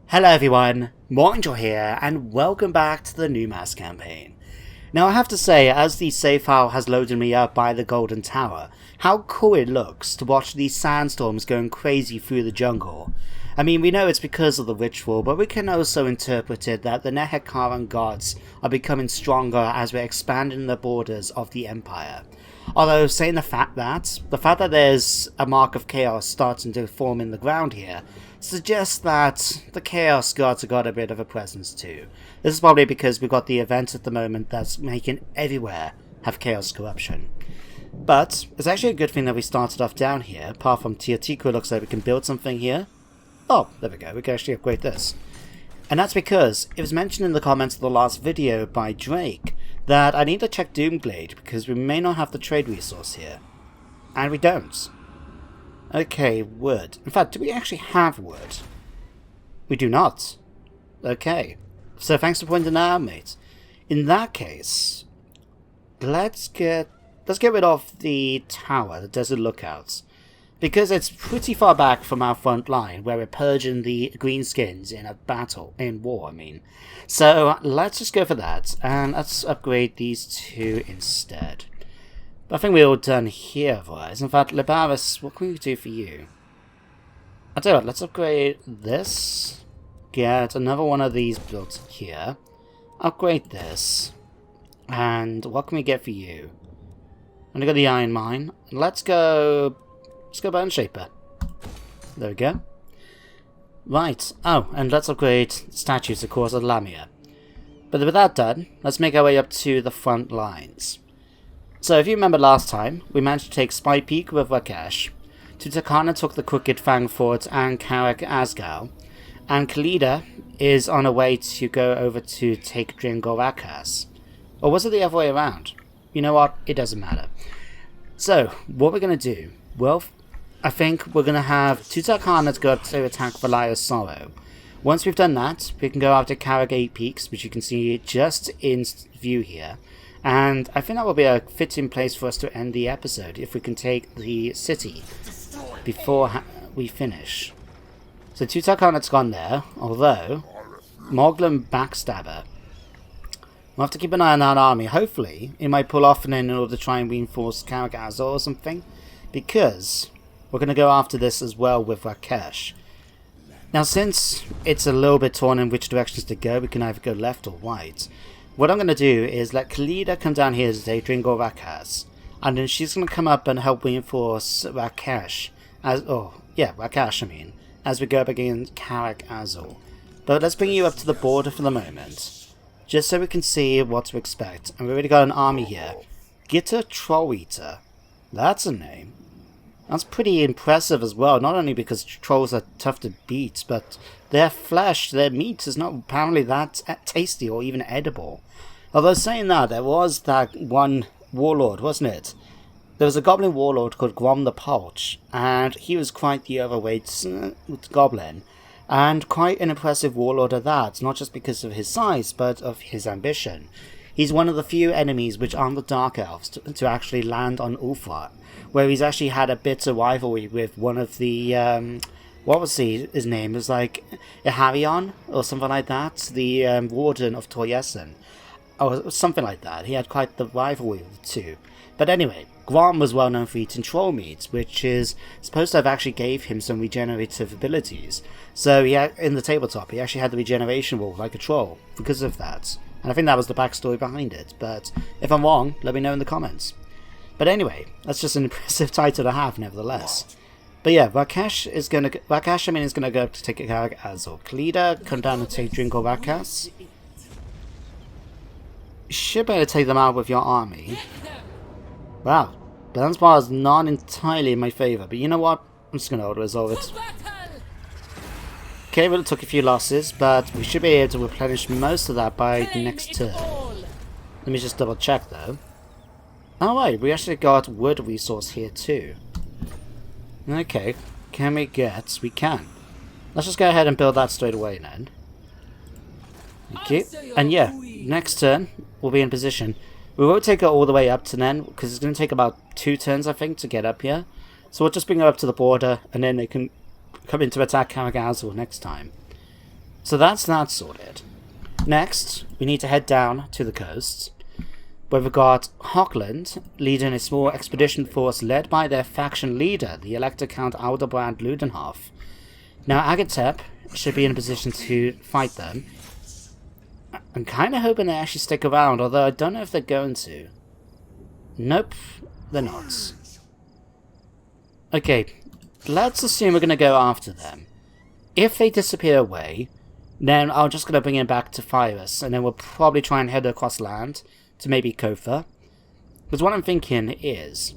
Hello everyone, Morangel here, and welcome back to the Numas campaign. Now I have to say, as the save file has loaded me up by the Golden Tower, how cool it looks to watch these sandstorms going crazy through the jungle. I mean, we know it's because of the ritual, but we can also interpret it that the Nehekaran gods are becoming stronger as we're expanding the borders of the Empire. Although, saying the fact that there's a mark of chaos starting to form in the ground here, suggests that the Chaos Gods have got a bit of a presence too. This is probably because we've got the event at the moment that's making everywhere have Chaos Corruption. But it's actually a good thing that we started off down here. Apart from Tiatiku, it looks like we can build something here. Oh, there we go, we can actually upgrade this. And that's because it was mentioned in the comments of the last video by Drake that I need to check Doomglade because we may not have the trade resource here. And we don't. Okay, wood. In fact, do we actually have wood? We do not. Okay. So thanks for pointing that out, mate. In that case, let's get rid of the tower, the desert lookouts. Because it's pretty far back from our front line, where we're purging the greenskins in a battle, in war, I mean. So let's just go for that, and let's upgrade these two instead. I think we're all done here otherwise. In fact, Libaris, what can we do for you? I'll tell you what, let's upgrade this. Get another one of these built here. Upgrade this. And what can we get for you? I'm gonna go the Iron Mine. Let's go Bone Shaper. There we go. Right. Oh, and let's upgrade statues, of course, of Lamia. But with that done, let's make our way up to the front lines. So if you remember last time, we managed to take Spy Peak with Rakesh, Tutankhanut took the Crooked Fang Fort and Karak Asgal, and Khalida is on her way to go over to take Dringorakas. Or was it the other way around? You know what? It doesn't matter. So, what we're going to do? Well, I think we're going to have Tutankhanut go up to attack Valaya's Sorrow. Once we've done that, we can go after Karak 8 Peaks, which you can see just in view here. And I think that will be a fitting place for us to end the episode, if we can take the city before we finish. So Tutankhanut's gone there, although Moglin Backstabber. We'll have to keep an eye on that army. Hopefully, it might pull off and in order to try and reinforce Karak or something, because we're going to go after this as well with Rakesh. Now, since it's a little bit torn in which directions to go, we can either go left or right. What I'm going to do is let Khalida come down here to take Dringorakas, and then she's going to come up and help reinforce Rakesh, as we go up against Karak Azul. But let's bring you up to the border for the moment, just so we can see what to expect. And we've already got an army here. Gitta Troll Eater. That's a name. That's pretty impressive as well, not only because trolls are tough to beat, but their flesh, their meat is not apparently that tasty or even edible. Although saying that, there was that one warlord, wasn't it? There was a goblin warlord called Grom the Pouch, and he was quite the overweight goblin, and quite an impressive warlord at that, not just because of his size, but of his ambition. He's one of the few enemies which aren't the Dark Elves to actually land on Ulfar, where he's actually had a bitter rivalry with one of the, what was his name? It was like Iharion, or something like that, the Warden of Toryesen, or something like that. He had quite the rivalry with the two. But anyway, Grom was well known for eating troll meat, which is supposed to have actually gave him some regenerative abilities. So in the tabletop, he actually had the regeneration wall like a troll because of that. And I think that was the backstory behind it, but if I'm wrong, let me know in the comments. But anyway, that's just an impressive title to have, nevertheless. But yeah, Rakesh is going to go up to take a Karak Azul. Khalida, come down and take Dringorakas. You should be able to take them out with your army. Wow, balance bar is not entirely in my favour, but you know what? I'm just going to auto-resolve it. Okay, well, it took a few losses, but we should be able to replenish most of that by the next turn. Let me just double check though. Oh wait, we actually got wood resource here too. Okay, can we get? We can. Let's just go ahead and build that straight away then. Okay, and yeah, next turn we'll be in position. We won't take it all the way up to then, because it's going to take about 2 turns I think to get up here. So we'll just bring it up to the border, and then they can come in to attack Karak Azul next time. So that's that sorted. Next, we need to head down to the coast, where we've got Hochland leading a small expedition force led by their faction leader, the Elector Count Aldebrand Ludenhof. Now, Agatep should be in a position to fight them. I'm kind of hoping they actually stick around, although I don't know if they're going to. Nope, they're not. Okay, let's assume we're going to go after them. If they disappear away, then I'm just going to bring them back to fire us, and then we'll probably try and head across land to maybe Kofa. Because what I'm thinking is,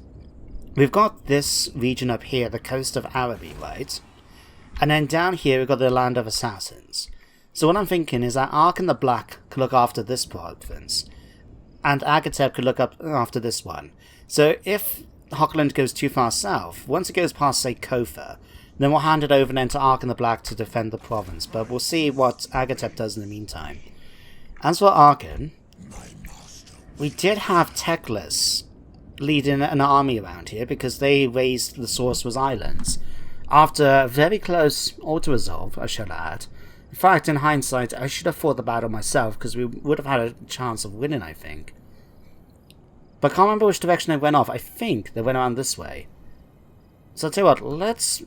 we've got this region up here, the coast of Araby, right? And then down here we've got the land of assassins. So what I'm thinking is that Ark and the Black could look after this province, and Agatep could look up after this one. So if Hochland goes too far south, once it goes past, say, Kofa, then we'll hand it over then to Ark and the Black to defend the province, but we'll see what Agatep does in the meantime. As for Arkan, we did have Teclis leading an army around here because they raised the Sorcerer's Islands after a very close auto-resolve, I should add. In fact, in hindsight, I should have fought the battle myself because we would have had a chance of winning, I think. But I can't remember which direction they went off. I think they went around this way. So I'll tell you what, let's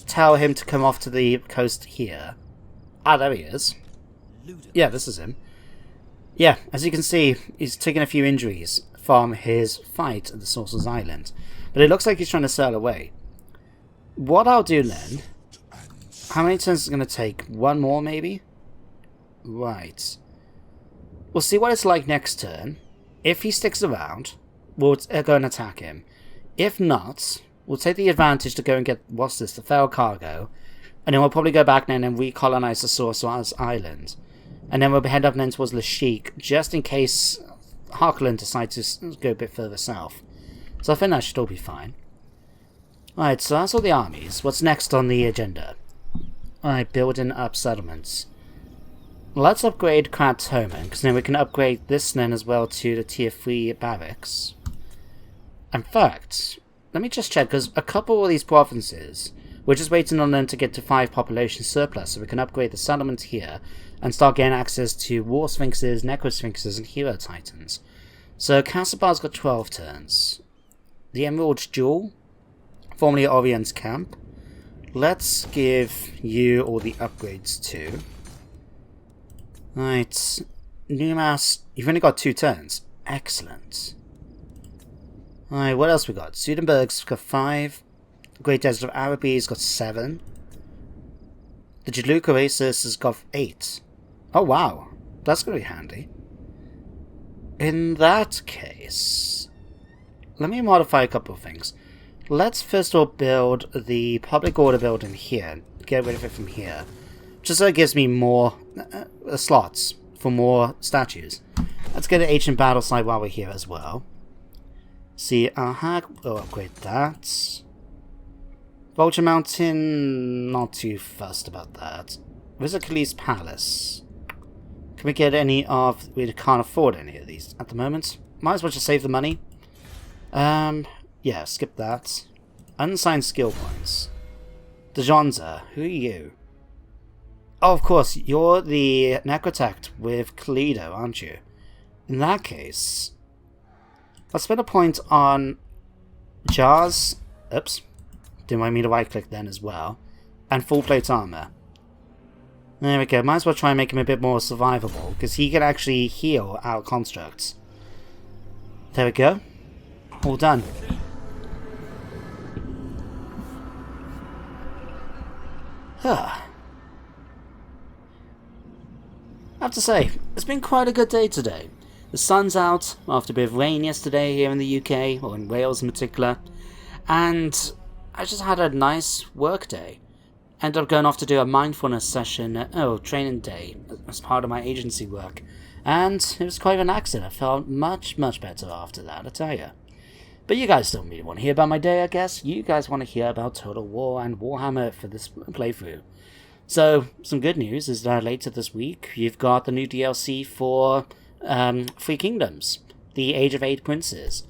tell him to come off to the coast here. Ah, there he is. Yeah, this is him. Yeah, as you can see, he's taken a few injuries from his fight at the Sorcerer's Island. But it looks like he's trying to sail away. What I'll do then... How many turns is it going to take? One more, maybe? Right. We'll see what it's like next turn. If he sticks around, we'll go and attack him. If not, we'll take the advantage to go and get, what's this, the Feral Cargo. And then we'll probably go back then and recolonize the Sorcerer's Island. And then we'll head up then towards Lashik, just in case Harkland decides to go a bit further south. So I think that should all be fine. Alright, so that's all the armies. What's next on the agenda? Alright, building up settlements. Let's upgrade Kratoman, because then we can upgrade this then as well to the tier 3 barracks. In fact, let me just check, because a couple of these provinces, we're just waiting on them to get to 5 population surplus, so we can upgrade the settlement here, and start getting access to War Sphinxes, Necro Sphinxes, and Hero Titans. So Castlebar's got 12 turns. The Emerald Jewel, formerly Orion's Camp. Let's give you all the upgrades too. Right, Numas, you've only got 2 turns. Excellent. Alright, what else we got? Sudenburg's got 5. The Great Desert of Araby's got 7. The Jaluka Oasis has got 8. Oh wow, that's going to be handy. In that case, let me modify a couple of things. Let's first of all build the public order building here. Get rid of it from here. Just so it gives me more slots for more statues. Let's get an ancient battle site while we're here as well. See, we'll upgrade that. Vulture Mountain, not too fussed about that. Visit Khalees Palace. Can we get any of... We can't afford any of these at the moment. Might as well just save the money. Yeah, skip that. Unsigned skill points. Dejonza, who are you? Oh, of course, you're the Necrotect with Kalido, aren't you? In that case, let's spend a point on Jars. Oops. Didn't want me to right click then as well. And full plate armor. There we go. Might as well try and make him a bit more survivable, because he can actually heal our constructs. There we go. All done. I have to say, it's been quite a good day today. The sun's out after a bit of rain yesterday here in the UK, or in Wales in particular, and I just had a nice work day. Ended up going off to do a mindfulness session, training day, as part of my agency work, and it was quite relaxing. I felt much, much better after that, I tell you. But you guys don't really want to hear about my day, I guess. You guys want to hear about Total War and Warhammer for this playthrough. So, some good news is that later this week, you've got the new DLC for Three Kingdoms, the Age of 8 Princes.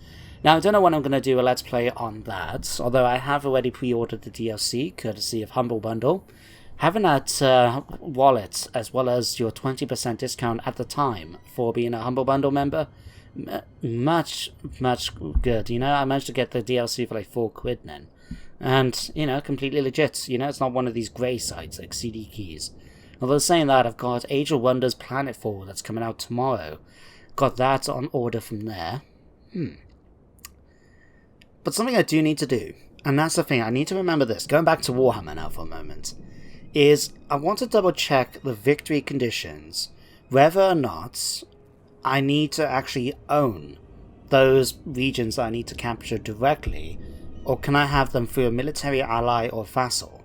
Now, I don't know when I'm going to do a Let's Play on that, although I have already pre-ordered the DLC, courtesy of Humble Bundle. having that wallet as well as your 20% discount at the time for being a Humble Bundle member, much good. You know, I managed to get the DLC for like £4 then. And, you know, completely legit. You know, it's not one of these grey sites like CD Keys. Although saying that, I've got Age of Wonders Planetfall that's coming out tomorrow. Got that on order from there. But something I do need to do, and that's the thing, I need to remember this, going back to Warhammer now for a moment, is I want to double check the victory conditions, whether or not I need to actually own those regions that I need to capture directly, or can I have them through a military ally or vassal?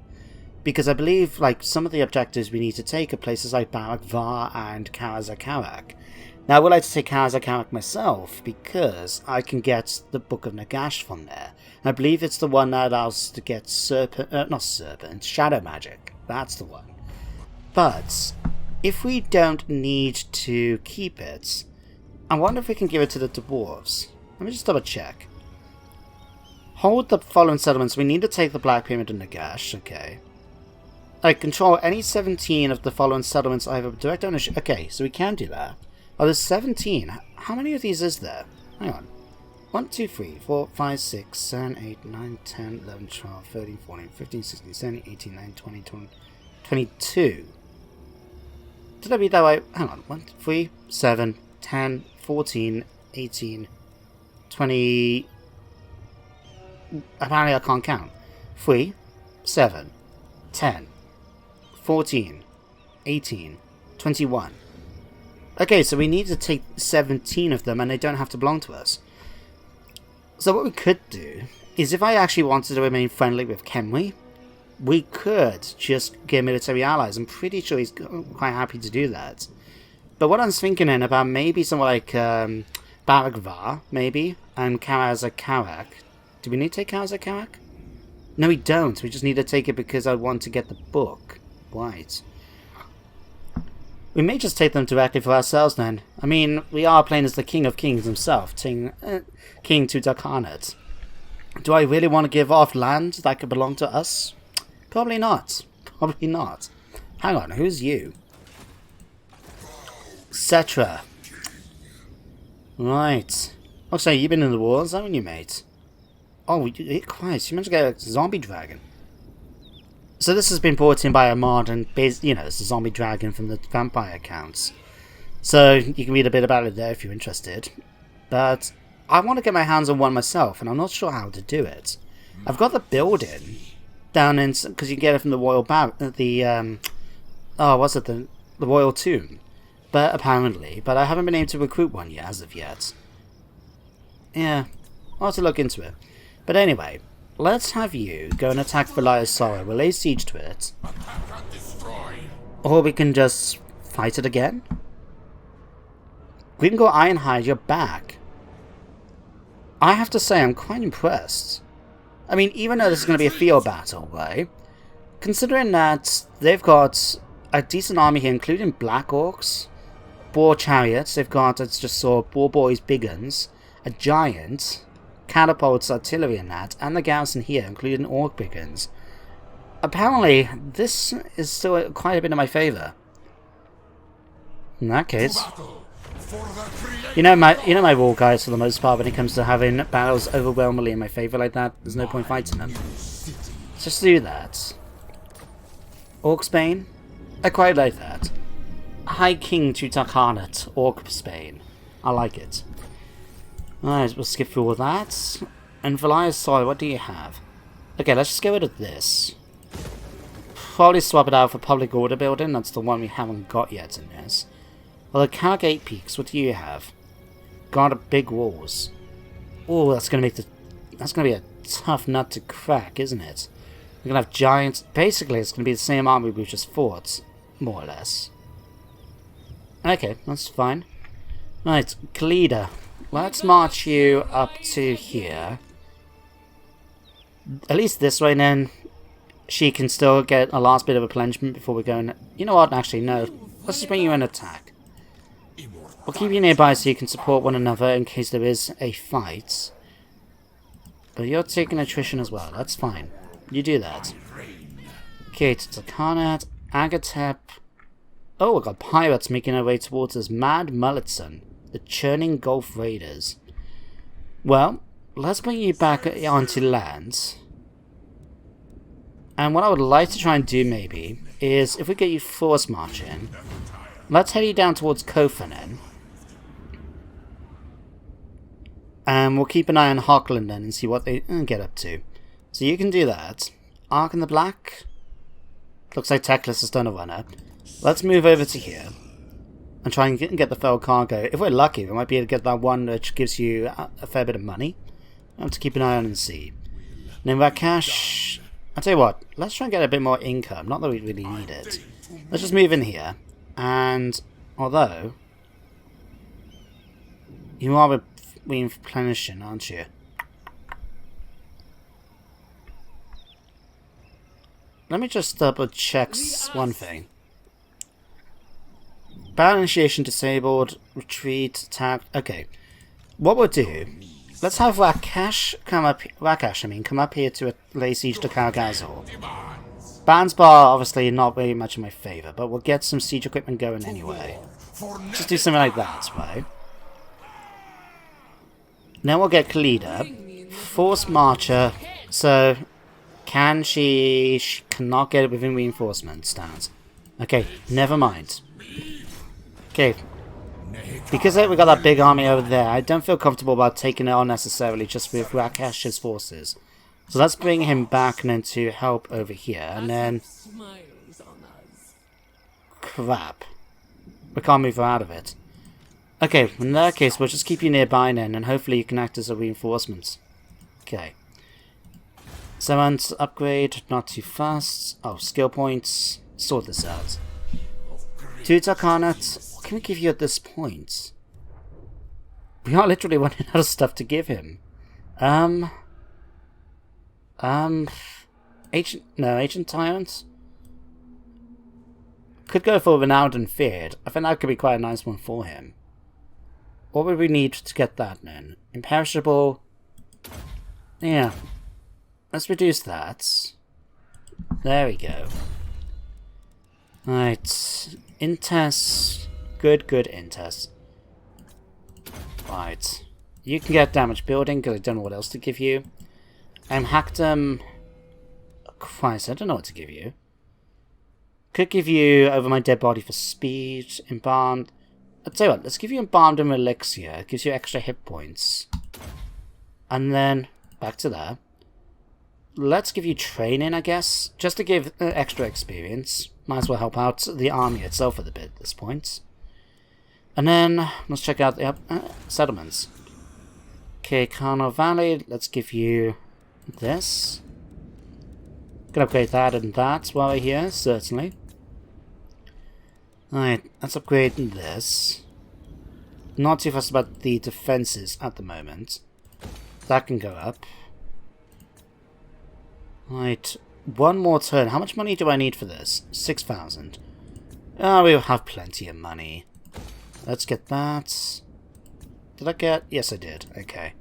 Because I believe like some of the objectives we need to take are places like Barak Var and Karazakarak. Now I would like to take Karazakarak myself because I can get the Book of Nagash from there. I believe it's the one that allows us to get Shadow Magic. That's the one. But if we don't need to keep it, I wonder if we can give it to the dwarves. Let me just double check. Hold the following settlements. We need to take the Black Pyramid and Nagash. Okay. I control any 17 of the following settlements I have a direct ownership. Okay, so we can do that. Oh, there's 17. How many of these is there? Hang on. 1, 2, 3, 4, 5, 6, 7, 8, 9, 10, 11, 12, 13, 14, 15, 16, 17, 18, 19, 20, 22. Did I read that right? Hang on. 1, 3, 7, 10, 14, 18, 20... Apparently I can't count. 3, 7, 10, 14, 18, 21. Okay, so we need to take 17 of them and they don't have to belong to us. So what we could do is if I actually wanted to remain friendly with Kenwi, we could just get military allies. I'm pretty sure he's quite happy to do that. But what I'm thinking in about maybe somewhere like Barak Var, maybe, and Karazakarak. Do we need to take Karazakarak? No, we don't. We just need to take it because I want to get the book. Right. We may just take them directly for ourselves then. I mean, we are playing as the King of Kings himself, King Tutankhanut. Do I really want to give off land that could belong to us? Probably not. Probably not. Hang on, who's you? Etc. Right. Oh, so you've been in the wars, haven't you, mate? Oh, Christ, you managed to get a zombie dragon. So this has been brought in by a mod, and you know, it's a zombie dragon from the vampire accounts. So you can read a bit about it there if you're interested. But I want to get my hands on one myself, and I'm not sure how to do it. I've got the building down in, because you can get it from the royal the royal tomb. But apparently, I haven't been able to recruit one yet as of yet. Yeah, I'll have to look into it. But anyway, let's have you go and attack Valia's Sorrow. We'll lay siege to it. Or we can just fight it again. We can go Ironhide, you're back. I have to say, I'm quite impressed. I mean, even though this is going to be a field battle, right? Considering that they've got a decent army here, including Black Orcs, Boar Chariots, they've got, I just saw, Boar Boys Big Guns, a Giant, Catapults, Artillery and that, and the garrison here, including Orc Big Guns. Apparently, this is still quite a bit in my favour. In that case, you know my war guys for the most part when it comes to having battles overwhelmingly in my favour like that. There's no point fighting them. Let's just do that. Orc Spain, I quite like that. High King Tutankhanut, Orc Spain, I like it. Alright, we'll skip through all that. And Valia's Soil, what do you have? Okay, let's just get rid of this. Probably swap it out for Public Order Building, that's the one we haven't got yet in this. Well, the Cargate Peaks, what do you have? Guard of Big Walls. Oh, that's gonna be a tough nut to crack, isn't it? We're gonna have giants. Basically, it's gonna be the same army we've just fought, more or less. Okay, that's fine. Right, Khalida. Let's march you up to here. At least this way, then she can still get a last bit of replenishment before we go in. You know what? Actually, no. Let's just bring you an attack. We'll keep you nearby so you can support one another in case there is a fight. But you're taking attrition as well. That's fine. You do that. Okay, Tutankhanut, Agatep. Oh, we got pirates making their way towards us. Mad Mulletson, the churning Gulf Raiders. Well, let's bring you back onto land. And what I would like to try and do maybe is, if we get you force marching, let's head you down towards Kofanen. And we'll keep an eye on Hockland then and see what they get up to. So you can do that. Ark in the Black. Looks like Teclis has done a runner. Let's move over to here and try and get the fell cargo. If we're lucky, we might be able to get that one which gives you a fair bit of money. I have to keep an eye on and see. And then Rakash, I'll tell you what, let's try and get a bit more income. Not that we really need it. Let's just move in here. And although you are replenishing, aren't you? Let me just double check one thing. Battle initiation disabled, retreat, attack. Okay. What we'll do, let's have Rakash come up here to lay siege to Kalgazor. Bands bar obviously not very much in my favour, but we'll get some siege equipment going anyway. Just do something like that, right? Then we'll get Khalida, Force Marcher, so she cannot get it within reinforcement stance. Okay, never mind. Okay, because we got that big army over there, I don't feel comfortable about taking it on necessarily just with Rakash's forces. So let's bring him back and then to help over here, and then... Crap. We can't move her out of it. Okay, in that case, we'll just keep you nearby then, and hopefully you can act as a reinforcement. Okay. Someone's upgrade, not too fast. Oh, skill points. Sort this out. Tutankhanut, what can we give you at this point? We are literally running out of stuff to give him. Ancient Tyrant? Could go for Renowned and Feared. I think that could be quite a nice one for him. What would we need to get that then? Imperishable? Yeah. Let's reduce that. There we go. Right. Intes. Good Intes. Right. You can get damage building because I don't know what else to give you. Hackdom. Christ, I don't know what to give you. Could give you Over My Dead Body for speed. Embalmed. I'll tell you what, let's give you Embalmed and Elixir. It gives you extra hit points. And then, back to there. Let's give you Training, I guess. Just to give extra experience. Might as well help out the army itself a bit at this point. And then, let's check out the settlements. Okay, Carno Valley, let's give you this. Can upgrade that and that while we're here, certainly. Alright, let's upgrade this. Not too fussed about the defenses at the moment. That can go up. Right, one more turn. How much money do I need for this? 6,000. Oh, we'll have plenty of money. Let's get that. Did I get? Yes, I did. Okay.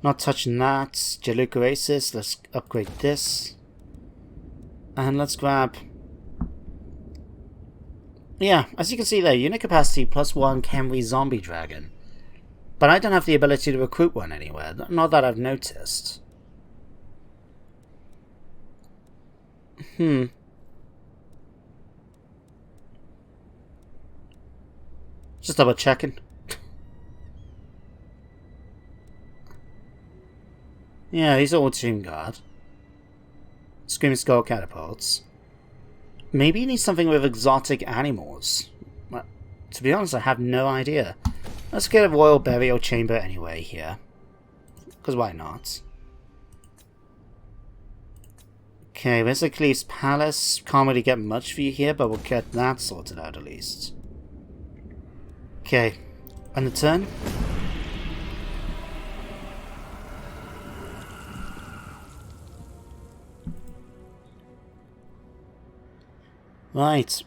Not touching that. Jaluka Oasis. Let's upgrade this. And let's grab... Yeah, as you can see there, unit capacity +1 Khemri Zombie Dragon. But I don't have the ability to recruit one anywhere. Not that I've noticed. Just double checking. Yeah, these are all Tomb Guard. Screaming Skull Catapults. Maybe you need something with exotic animals. Well, to be honest, I have no idea. Let's get a Royal Burial Chamber anyway here. Because why not? Okay, where's the Cleves Palace? Can't really get much for you here, but we'll get that sorted out at least. Okay, and the turn? Right.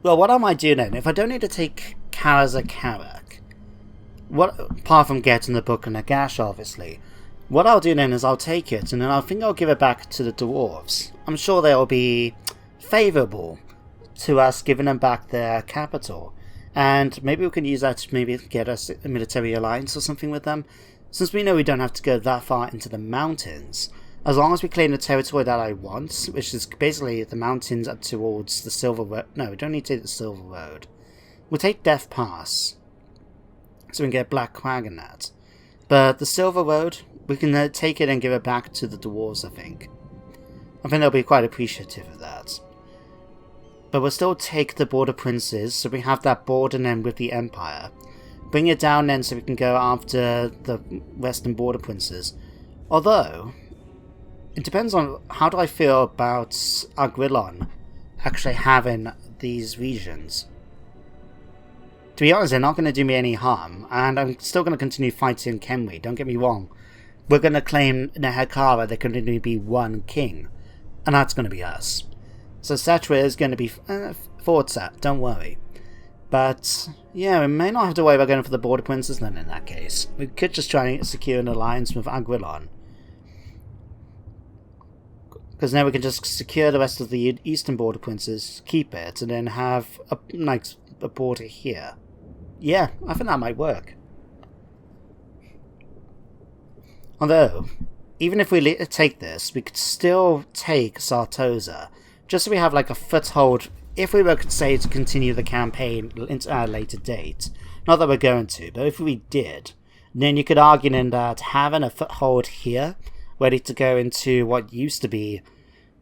Well, what I might do then, if I don't need to take Karazakarak, what apart from getting the book and Nagash, obviously, What I'll do then is I'll take it, and then I think I'll give it back to the dwarves. I'm sure they'll be favourable to us giving them back their capital. And maybe we can use that to maybe get us a military alliance or something with them. Since we know we don't have to go that far into the mountains, as long as we claim the territory that I want, which is basically the mountains up towards the Silver Road. No, we don't need to take the Silver Road. We'll take Death Pass, so we can get Black Crag in that. But the Silver Road, we can take it and give it back to the dwarves, I think. I think they'll be quite appreciative of that. But we'll still take the Border Princes, so we have that border then with the Empire. Bring it down then so we can go after the Western Border Princes. Although, it depends on how do I feel about Agrillon actually having these regions. To be honest, they're not going to do me any harm, and I'm still going to continue fighting Kenri, don't get me wrong. We're going to claim Nehekara, there can only be one king, and that's going to be us. So Satra is going to be Fortsat, don't worry. But, yeah, we may not have to worry about going for the Border Princes then in that case. We could just try and secure an alliance with Agrillon. Because now we can just secure the rest of the Eastern Border Princes, keep it, and then have a border here. Yeah, I think that might work. Although, even if we take this, we could still take Sartosa, just so we have like a foothold, if we were to say to continue the campaign at a later date. Not that we're going to, but if we did, then you could argue in that having a foothold here, ready to go into what used to be,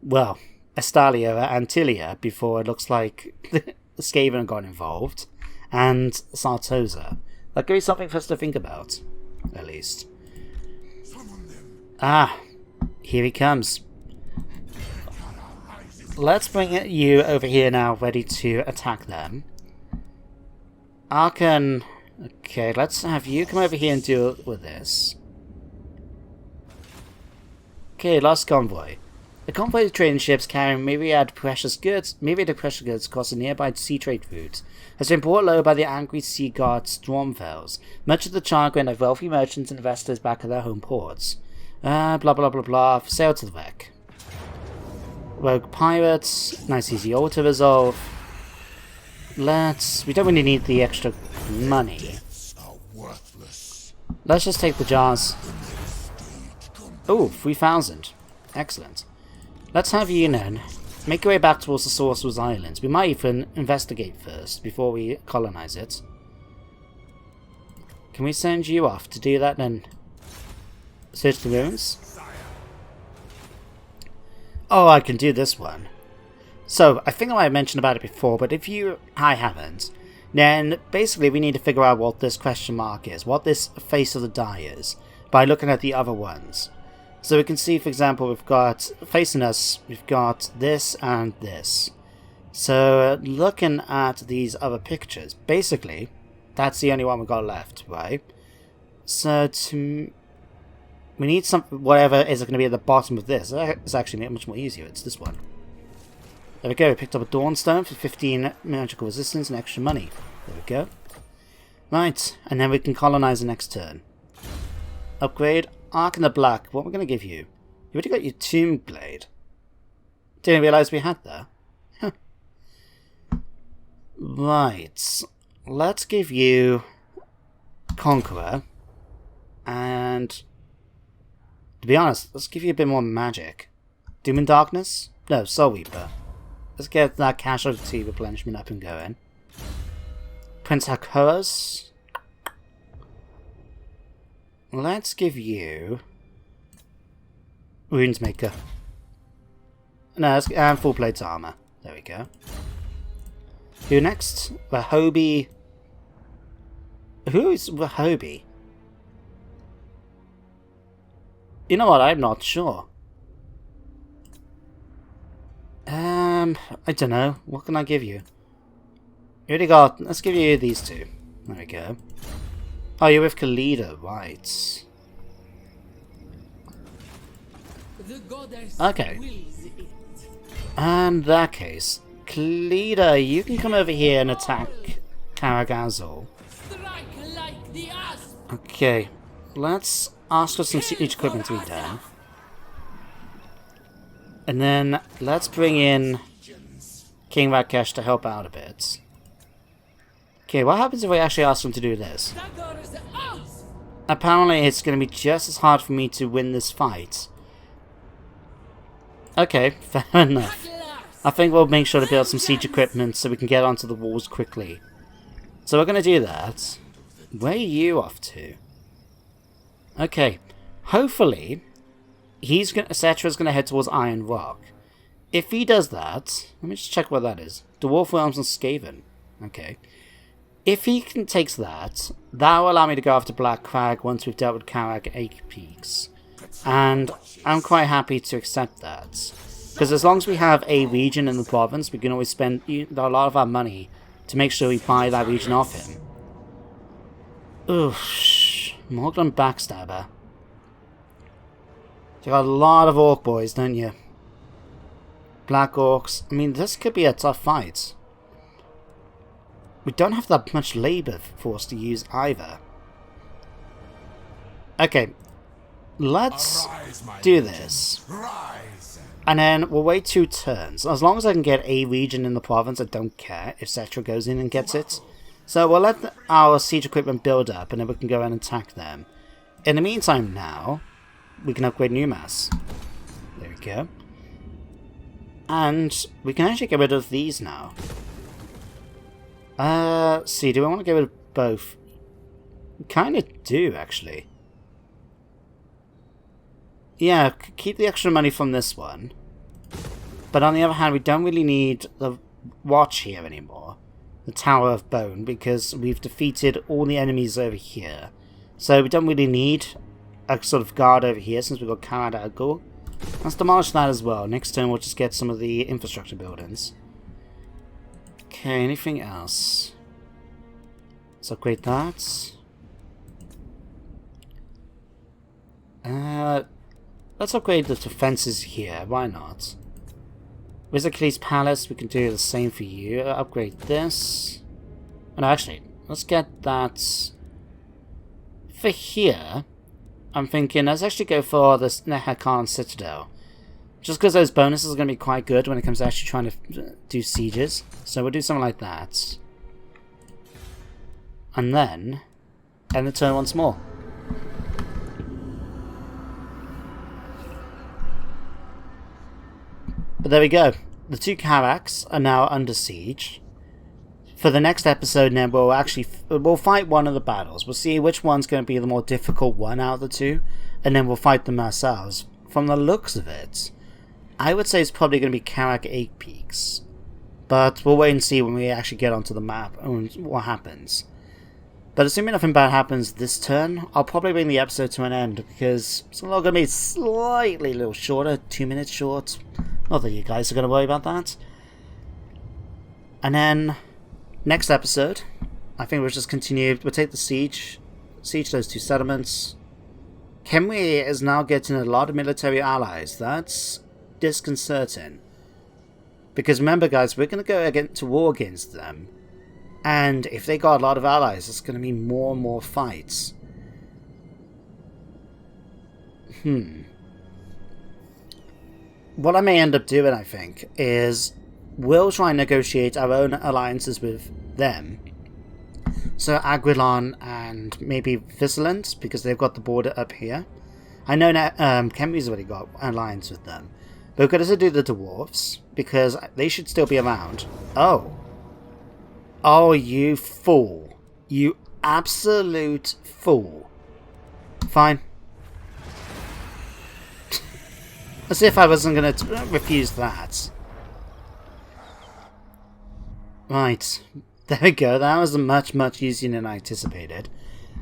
well, Estalia or Antilia, before it looks like Skaven got involved, and Sartosa. That could be something for us to think about, at least. Ah, here he comes. Let's bring you over here now, ready to attack them. Arkan... Okay, let's have you come over here and deal with this. Okay, last convoy. The convoy of trading ships carrying myriad precious goods across the nearby sea trade route has been brought low by the angry sea god Stormfells, much of the chagrin of wealthy merchants and investors back at their home ports. Blah blah blah blah, sail to the wreck. Rogue pirates, nice easy auto-resolve. We don't really need the extra money. Let's just take the jars. Oh, 3,000. Excellent. Let's have you then make your way back towards the Sorcerer's Islands. We might even investigate first before we colonize it. Can we send you off to do that then? Search the ruins? Oh, I can do this one. So, I think I might have mentioned about it before, but if I haven't, then basically we need to figure out what this question mark is, what this face of the die is, by looking at the other ones. So we can see, for example, we've got, facing us, we've got this and this. So, looking at these other pictures, basically, that's the only one we've got left, right? So, we need something, whatever is going to be at the bottom of this. It's actually much more easier, it's this one. There we go, we picked up a Dawnstone for 15 magical resistance and extra money. There we go. Right, and then we can colonize the next turn. Upgrade. Arc in the Black, what we're going to give you? You already got your Tomb Blade. Didn't realise we had that. Huh. Right. Let's give you Conqueror. And to be honest, let's give you a bit more magic. Doom and Darkness? No, Soul Reaper. Let's get that casualty replenishment up and going. Prince Hakuras. Let's give you Runesmaker. No, and full plate armor. There we go. Who next? Rahobi. Who is Rahobi? You know what? I'm not sure. I don't know. What can I give you? You already got. Let's give you these two. There we go. Oh, you're with Khalida, right. Okay. In that case, Khalida, you can come over here and attack Karagazal. Okay. let's ask for some siege equipment to be done. And then let's bring in King Rakesh to help out a bit. Okay, what happens if we actually ask him to do this? Apparently it's going to be just as hard for me to win this fight. Okay, fair enough. I think we'll make sure to build some siege equipment so we can get onto the walls quickly. So we're going to do that. Where are you off to? Okay, hopefully Cetra's going to head towards Iron Rock. If he does that, let me just check what that is. Dwarf Realms and Skaven. Okay. If he takes that, that will allow me to go after Black Crag once we've dealt with Carag 8 Peaks. And I'm quite happy to accept that. Because as long as we have a region in the province, we can always spend a lot of our money to make sure we buy that region off him. Oof. Morglan Backstabber. You got a lot of Orc boys, don't you? Black Orcs. I mean, this could be a tough fight. We don't have that much labour force to use either. Okay. Let's do this. And then we'll wait 2 turns. As long as I can get a region in the province, I don't care if Cetra goes in and gets it. So we'll let our siege equipment build up and then we can go and attack them. In the meantime now, we can upgrade Numas. There we go. And we can actually get rid of these now. See, do I want to get rid of both? Kind of do, actually. Yeah, keep the extra money from this one. But on the other hand, we don't really need the watch here anymore. The Tower of Bone, because we've defeated all the enemies over here. So we don't really need a sort of guard over here since we've got Karad Agul. Let's demolish that as well. Next turn we'll just get some of the infrastructure buildings. Okay, anything else? Let's upgrade that. Let's upgrade the defenses here, why not? Wizardcleese Palace, we can do the same for you. Upgrade this. And actually, let's get that for here. I'm thinking, let's actually go for this Nehakan Citadel. Just because those bonuses are going to be quite good when it comes to actually trying to do sieges. So we'll do something like that. And then, end the turn once more. But there we go. The 2 Karaks are now under siege. For the next episode now, we'll fight one of the battles. We'll see which one's going to be the more difficult one out of the 2. And then we'll fight them ourselves. From the looks of it, I would say it's probably going to be Karak 8 Peaks. But we'll wait and see when we actually get onto the map and what happens. But assuming nothing bad happens this turn, I'll probably bring the episode to an end. Because it's going to be slightly a little shorter, 2 minutes short. Not that you guys are going to worry about that. And then, next episode, I think we'll just continue. We'll take the siege those 2 settlements. Kemri is now getting a lot of military allies. That's disconcerting. Because remember guys, we're going to go to war against them. And if they got a lot of allies, it's going to be more and more fights. What I may end up doing, I think, is we'll try and negotiate our own alliances with them. So Aguilon and maybe Vigilant, because they've got the border up here. I know that Kemri's already got an alliance with them. But we've got to do the Dwarves, because they should still be around. Oh. Oh, you fool. You absolute fool. Fine. As if I wasn't going to refuse that. Right. There we go. That was much, much easier than I anticipated.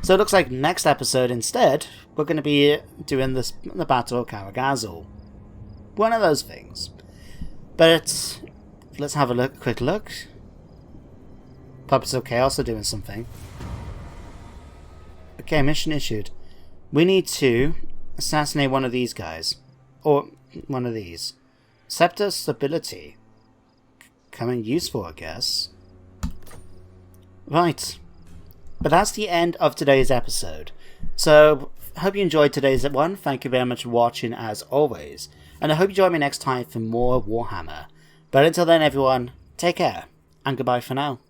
So it looks like next episode instead, we're going to be doing the Battle of Caragazul. One of those things. But let's have a quick look. Puppets of Chaos are doing something. Okay, mission issued. We need to assassinate one of these guys. Or one of these. Scepter Stability. Coming useful, I guess. Right. But that's the end of today's episode. So, hope you enjoyed today's one. Thank you very much for watching as always. And I hope you join me next time for more Warhammer. But until then everyone, take care, and goodbye for now.